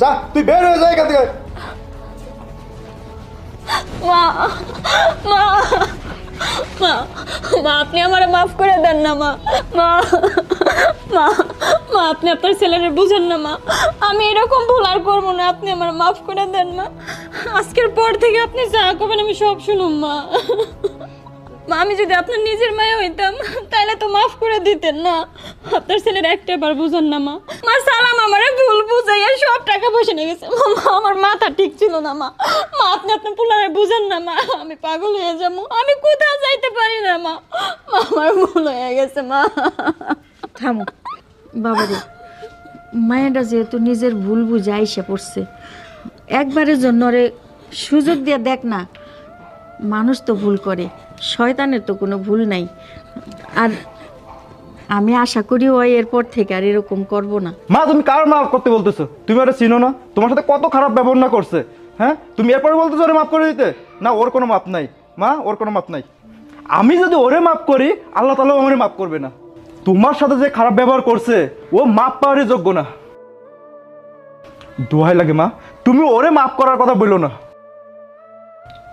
যা তুই বের হয়ে যা এখান থেকে। মা মা মা মা আপনি আমারে মাফ করে দেন না মা। মা মা মা আপনি আপনার ছেলেরে বুঝেন না মা। আমি এরকম ভুল আর করবো না, আপনি আমার মাফ করে দেন মা। আজকের পর থেকে আপনি যা করবেন আমি সব শুনুম মা। মা আমি যদি আপনার নিজের মায়া হইতাম তাহলে তো মাফ করে দিতেন না। আপনার ছেলের একটাবার বুঝেন না মা। মা সালাম আমারে ভুল বুঝাইয়া সব টাকা পয়সা নিয়ে গেছে মা। আমার মাথা ঠিক ছিল না মা। মা আপনি আপনার পোলারে বুঝেন না মা। আমি পাগল হয়ে যাবো, আমি কোথাও যাইতে পারি না মা। মা আমার ভুল হয়ে গেছে মা। থামো বাবারে, মায়েরা যেহেতু নিজের ভুল বুঝে আইসা পড়ছে, একবারের জন্য রে সুযোগ দিয়ে দেখ না। মানুষ তো ভুল করে, শয়তানের তো কোনো ভুল নাই। আর আমি আশা করি ওই এরপর থেকে আর এরকম করব না। মা তুমি কার মাফ করতে বলতেছো? তুমি ওরা চিনো না? তোমার সাথে কত খারাপ ব্যবহার না করছে, হ্যাঁ? তুমি এরপরে বলতেছো ওরে মাফ করে দিতে? না, ওর কোনো মাপ নাই মা, ওর কোনো মাপ নাই। আমি যদি ওরে মাফ করি আল্লাহ তাআলাও আমারে মাফ করবে না। তোমার সাথে যে খারাপ ব্যবহার করছে ও মাপ পাওয়ারই যোগ্য না। দোহাই লাগে মা, তুমি ওরে মাফ করার কথা বললো না,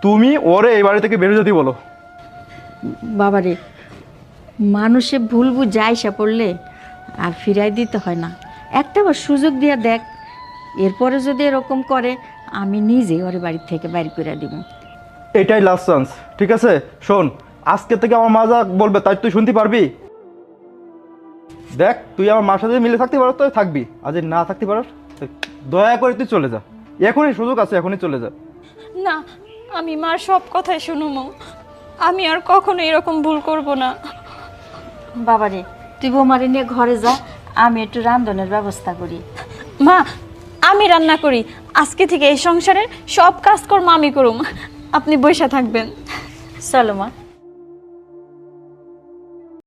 তুমি ওরে এই বাড়ি থেকে বেরিয়ে যেতে বলো। বাবারে, মানুষে ভুল বুঝে আইসা পড়লে আর ফিরাই দিতে হয় না। একটাবার সুযোগ দিয়ে দেখ, এরপরে যদি এরকম করে আমি নিজেই ওর বাড়ি থেকে বাইর করে দিব। এটাই লাস্ট চান্স, ঠিক আছে? শোন, আজকে থেকে আমার মা যা বলবে তাই তুই শুনতে পারবি। দেখ, তুই আমার মার সাথে মিলে থাকতে পারো তো থাকবি, আর যদি না থাকতে পারো দয়া করে তুই চলে যা। এখনই সুযোগ আছে, এখনই চলে যা। না, আমি মার সব কথাই শুনুমো। আমি আর কখনো এরকম ভুল করব না। বাবারে, তুই বৌমারে নিয়ে ঘরে যা, আমি একটু রান্ধনের ব্যবস্থা করি। মা আমি রান্না করি, আজকে থেকে এই সংসারের সব কাজকর্ম আমি করুম, আপনি বসে থাকবেন। চলো মা।